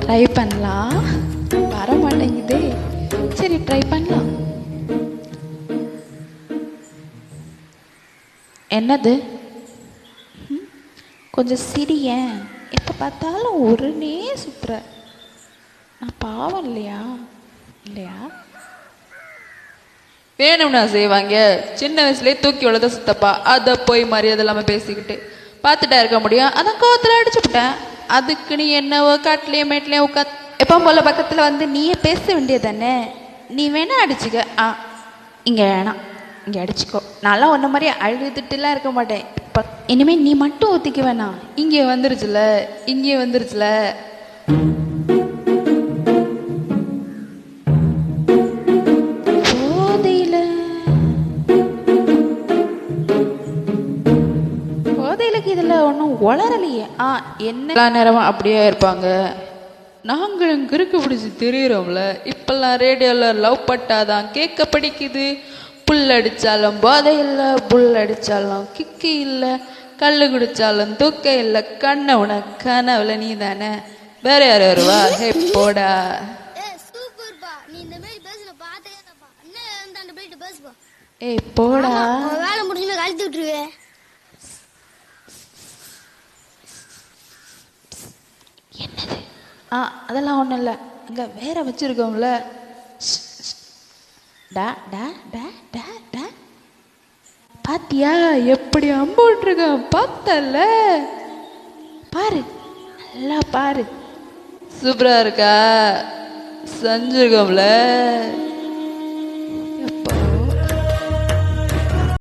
Try பண்ணலாம். வர மாட்டேங்குதே. சரி ட்ரை பண்ணலாம். என்னது? கொஞ்சம் சிரியேன். எப்போ பார்த்தாலும் ஒருனே சுற்றுற. நான் பாவம் இல்லையா? இல்லையா? வேணும்னா செய்வாங்க. சின்ன வயசுலேயே தூக்கி வளர்த்த சுத்தப்பா, அதை போய் மரியாதை இல்லாமல் பேசிக்கிட்டு பார்த்துட்டா இருக்க முடியும். அதான் கோவத்தில் அடிச்சுவிட்டேன். அதுக்கு நீ என்னவோ காட்டிலையும் மேட்லையும் உட்காந்து எப்போ போல பக்கத்தில் வந்து நீயே பேச வேண்டியது தானே. நீ வேணா அடிச்சுக்க. இங்கே வேணாம், இங்கே அடிச்சுக்கோ. நான்லாம் ஒன்றை மாதிரி அழுதுட்டுலாம் இருக்க மாட்டேன். இப்போ இனிமேல் நீ மட்டும் ஊற்றிக்க வேணாம். இங்கே வந்துருச்சுல, இங்கே வந்துருச்சுல. போதையிலுக்கு இதில் ஒன்றும் உளரலையே. என்ன எல்லா நேரமும் அப்படியே இருப்பாங்க. நாங்களும் கிறுக்கு பிடிச்சி தெரியுறோம்ல. இப்பெல்லாம் ரேடியோவில் லவ் பட்டாதான் கேட்க படிக்குது. புல் அடித்தாலும் போதை இல்லை, புல் அடித்தாலும் கிக்கு இல்லை, கல் குடித்தாலும் தூக்க இல்லை. கண்ணை உன கனவுல நீ தானே, வேற யார் வருவா? ஹே போடா. ஏய் போடா. வேலை முடிஞ்சுமே கழித்து விட்டுருவே. என்னது? அதெல்லாம் ஒன்றும் இல்லை. அங்கே வேற வச்சிருக்கோம்ல. டா டா டா டா டா. பாத்தியா எப்படி அம்புட்ருக்கான்? பார்த்தல, பாரு, நல்லா பாரு. சூப்பரா இருக்கா? செஞ்சிருக்கோம்ல.